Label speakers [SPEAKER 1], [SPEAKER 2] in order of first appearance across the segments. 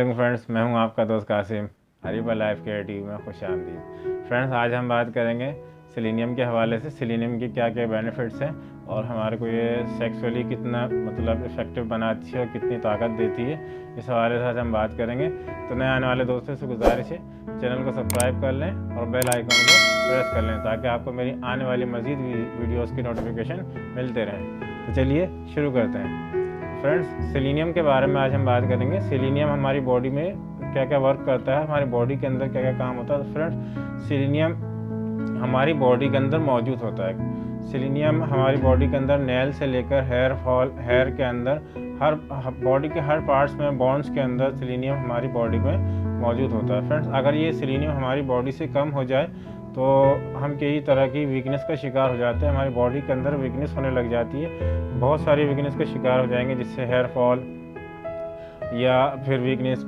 [SPEAKER 1] वालेकुम फ्रेंड्स, मैं हूं आपका दोस्त Qasim. Hariba life care TV में खुश आमदीद। फ्रेंड्स, आज हम बात करेंगे सेलेनियम के हवाले से। सेलेनियम के क्या क्या बेनिफिट्स हैं और हमारे को ये सेक्सुअली कितना इफ़ेक्टिव बनाती है और कितनी ताकत देती है, इस हवाले से आज हम बात करेंगे। तो नए आने वाले दोस्तों से गुजारिश है, चैनल को सब्सक्राइब कर लें और बेल आइकन को प्रेस कर लें ताकि आपको मेरी आने वाली मज़ीद वीडियोज़ की नोटिफिकेशन मिलते रहें। तो चलिए शुरू करते हैं। फ्रेंड्स, सेलेनियम के बारे में आज हम बात करेंगे। सेलेनियम हमारी बॉडी में क्या क्या वर्क करता है, हमारी बॉडी के अंदर क्या क्या काम होता है। तो फ्रेंड्स, सेलेनियम हमारी बॉडी के अंदर मौजूद होता है। सेलेनियम हमारी बॉडी के अंदर नेल से लेकर हेयर के अंदर हर बॉडी के हर पार्ट्स में, बोन्स के अंदर सेलेनियम हमारी बॉडी में मौजूद होता है। फ्रेंड्स, अगर ये सेलेनियम हमारी बॉडी से कम हो जाए तो हम कई तरह की वीकनेस का शिकार हो जाते हैं। हमारी बॉडी के अंदर वीकनेस होने लग जाती है, बहुत सारी वीकनेस का शिकार हो जाएंगे, जिससे हेयर फॉल या फिर वीकनेस,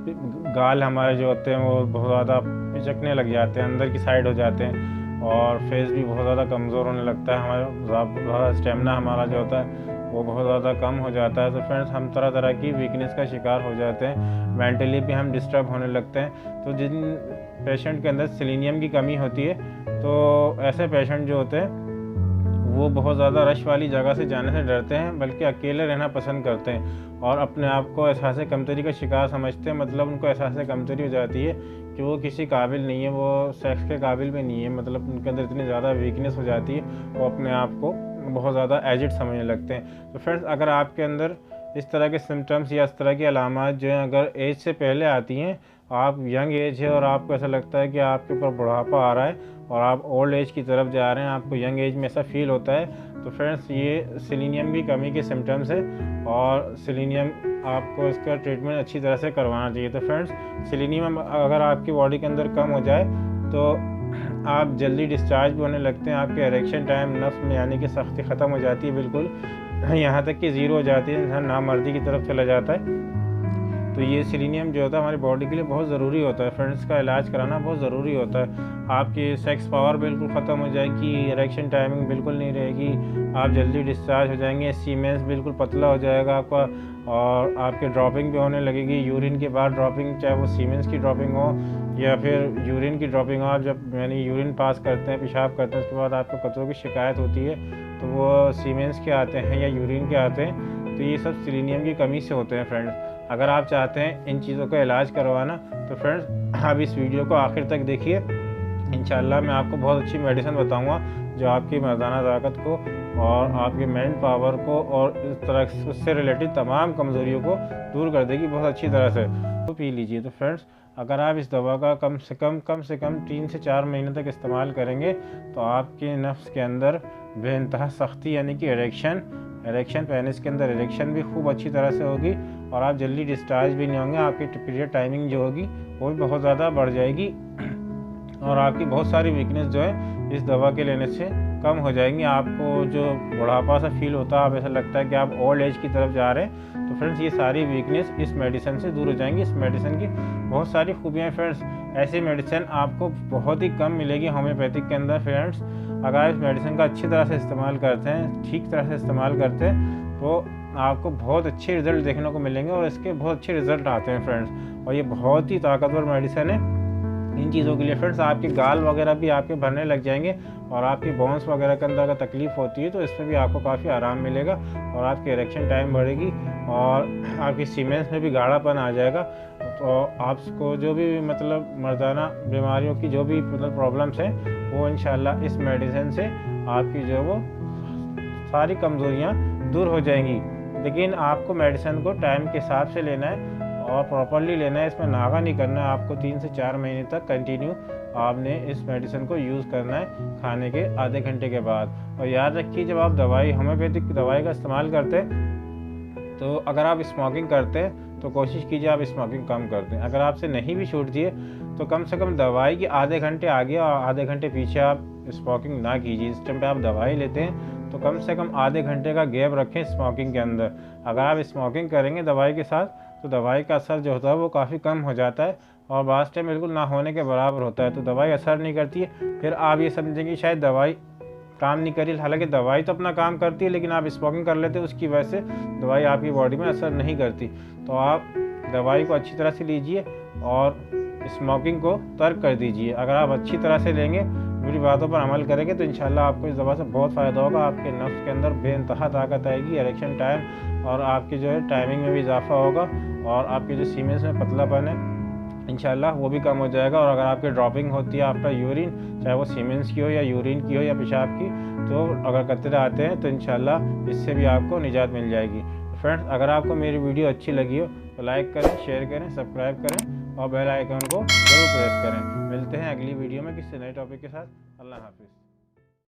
[SPEAKER 1] गाल हमारे जो होते हैं वो बहुत ज़्यादा पिचकने लग जाते हैं, अंदर की साइड हो जाते हैं और फेस भी बहुत ज़्यादा कमज़ोर होने लगता है। हमारा स्टेमिना हमारा जो होता है वो बहुत ज़्यादा कम हो जाता है। तो फ्रेंड्स, हम तरह तरह की वीकनेस का शिकार हो जाते हैं, मेंटली भी हम डिस्टर्ब होने लगते हैं। तो जिन पेशेंट के अंदर सेलेनियम की कमी होती है, तो ऐसे पेशेंट जो होते हैं वो बहुत ज़्यादा रश वाली जगह से जाने से डरते हैं, बल्कि अकेले रहना पसंद करते हैं और अपने आप को एहसास कमतरी का शिकार समझते हैं। मतलब उनको एहसास कमतरी हो जाती है कि वो किसी काबिल नहीं है, वो सेक्स के काबिल भी नहीं है। मतलब उनके अंदर इतनी ज़्यादा वीकनेस हो जाती है, वो अपने आप को बहुत ज़्यादा एजिड समझने लगते हैं। तो फ्रेंड्स, अगर आपके अंदर इस तरह के सिम्टम्स या इस तरह की अलामात जो हैं अगर एज से पहले आती हैं, आप यंग एज है और आपको ऐसा लगता है कि आपके ऊपर बुढ़ापा आ रहा है और आप ओल्ड एज की तरफ जा रहे हैं, आपको यंग एज में ऐसा फील होता है, तो फ्रेंड्स ये सेलेनियम की कमी के सिम्टम्स है और सेलेनियम आपको इसका ट्रीटमेंट अच्छी तरह से करवाना चाहिए। तो फ्रेंड्स, सेलेनियम अगर आपकी बॉडी के अंदर कम हो जाए तो आप जल्दी डिस्चार्ज भी होने लगते हैं, आपके इरेक्शन टाइम नफ्स में यानी कि सख्ती ख़त्म हो जाती है बिल्कुल, यहाँ तक कि ज़ीरो हो जाती है, इंसान नामर्दी की तरफ चला जाता है। तो ये सेलेनियम जो होता है हमारी बॉडी के लिए बहुत ज़रूरी होता है। फ्रेंड्स, का इलाज कराना बहुत ज़रूरी होता है। आपकी सेक्स पावर बिल्कुल ख़त्म हो जाएगी, इरेक्शन टाइमिंग बिल्कुल नहीं रहेगी, आप जल्दी डिस्चार्ज हो जाएंगे, सीमेंस बिल्कुल पतला हो जाएगा आपका और आपके ड्रॉपिंग भी होने लगेगी। यूरिन के बाद ड्रॉपिंग, चाहे वो सीमेंस की ड्रॉपिंग हो या फिर यूरिन की ड्रॉपिंग हो, आप जब यानी यूरिन पास करते हैं, पेशाब करते हैं, उसके बाद आपको कतरों की शिकायत होती है, तो वो सीमेंस के आते हैं या यूरिन के आते हैं। तो ये सब सेलेनियम की कमी से होते हैं। फ्रेंड्स, अगर आप चाहते हैं इन चीज़ों का इलाज करवाना तो फ्रेंड्स आप इस वीडियो को आखिर तक देखिए। इंशाल्लाह मैं आपको बहुत अच्छी मेडिसिन बताऊंगा जो आपकी मर्दाना ताकत को और आपके मैन पावर को और इस तरह उससे रिलेटेड तमाम कमज़ोरियों को दूर कर देगी बहुत अच्छी तरह से। तो पी लीजिए। तो फ्रेंड्स, अगर आप इस दवा का कम से कम 3 से 4 महीने तक इस्तेमाल करेंगे तो आपके नफ्स के अंदर बेइंतहा सख्ती यानी कि इरेक्शन पेनिस के अंदर इरेक्शन भी खूब अच्छी तरह से होगी और आप जल्दी डिस्चार्ज भी नहीं होंगे। आपकी पीरियड टाइमिंग जो होगी वो भी बहुत ज़्यादा बढ़ जाएगी और आपकी बहुत सारी वीकनेस जो है इस दवा के लेने से कम हो जाएंगी। आपको जो बुढ़ापा सा फील होता है, आप ऐसा लगता है कि आप ओल्ड एज की तरफ जा रहे हैं, तो फ्रेंड्स ये सारी वीकनेस इस मेडिसिन से दूर हो जाएंगी। इस मेडिसिन की बहुत सारी खूबियाँ फ्रेंड्स, ऐसी मेडिसिन आपको बहुत ही कम मिलेगी होम्योपैथिक के अंदर। फ्रेंड्स, अगर आप इस मेडिसिन का अच्छी तरह से इस्तेमाल करते हैं, ठीक तरह से इस्तेमाल करते हैं, तो आपको बहुत अच्छे रिज़ल्ट देखने को मिलेंगे और इसके बहुत अच्छे रिज़ल्ट आते हैं फ्रेंड्स। और ये बहुत ही ताकतवर मेडिसिन है इन चीज़ों के लिए। फ्रेंड्स, आपके गाल वगैरह भी आपके भरने लग जाएंगे और आपकी बोन्स वगैरह के अंदर अगर तकलीफ़ होती है तो इसमें भी आपको काफ़ी आराम मिलेगा और आपकी इरेक्शन टाइम बढ़ेगी और आपकी सीमेंस में भी गाढ़ापन आ जाएगा। तो आपको जो भी मर्दाना बीमारियों की जो भी प्रॉब्लम्स हैं वो इंशाल्लाह इस मेडिसिन से आपकी जो वो सारी कमज़ोरियाँ दूर हो जाएंगी। लेकिन आपको मेडिसिन को टाइम के हिसाब से लेना है और प्रॉपरली लेना है, इसमें नागा नहीं करना है। आपको 3 से 4 महीने तक कंटिन्यू आपने इस मेडिसिन को यूज़ करना है खाने के आधे घंटे के बाद। और याद रखिए, जब आप होम्योपैथिक दवाई का इस्तेमाल करते हैं तो अगर आप स्मोकिंग करते हैं तो कोशिश कीजिए आप स्मोकिंग कम कर दें। अगर आपसे नहीं भी छूटती है तो कम से कम दवाई के आधे घंटे आगे और आधे घंटे पीछे आप स्मोकिंग ना कीजिए। इस टाइम पे आप दवाई लेते हैं तो कम से कम आधे घंटे का गैप रखें स्मोकिंग के अंदर। अगर आप स्मोकिंग करेंगे दवाई के साथ तो दवाई का असर जो होता है वो काफ़ी कम हो जाता है और बास टाइम बिल्कुल ना होने के बराबर होता है। तो दवाई असर नहीं करती है, फिर आप ये समझेंगे शायद दवाई काम नहीं करी। हालांकि दवाई तो अपना काम करती है, लेकिन आप स्मोकिंग कर लेते हैं, उसकी वजह से दवाई आपकी बॉडी में असर नहीं करती। तो आप दवाई को अच्छी तरह से लीजिए और स्मोकिंग को तर्क कर दीजिए। अगर आप अच्छी तरह से लेंगे, मेरी बातों पर अमल करेंगे, तो इंशाल्लाह आपको इस दवा से बहुत फ़ायदा होगा। आपके नफ्स के अंदर बेइंतहा ताकत आएगी, इरेक्शन टाइम और आपकी जो है टाइमिंग में भी इजाफा होगा, और आपके जो सीमेंस में पतलापन है इंशाल्लाह वो भी कम हो जाएगा। और अगर आपकी ड्रॉपिंग होती है आफ्टर यूरिन, चाहे वो सीमेंस की हो या यूरिन की हो या पेशाब की, तो अगर कतरे आते हैं तो इंशाल्लाह इससे भी आपको निजात मिल जाएगी। फ्रेंड्स, अगर आपको मेरी वीडियो अच्छी लगी हो तो लाइक करें, शेयर करें, सब्सक्राइब करें और बेल आइकन को जरूर प्रेस करें। मिलते हैं अगली वीडियो में किसी नए टॉपिक के साथ। अल्लाह हाफिज़।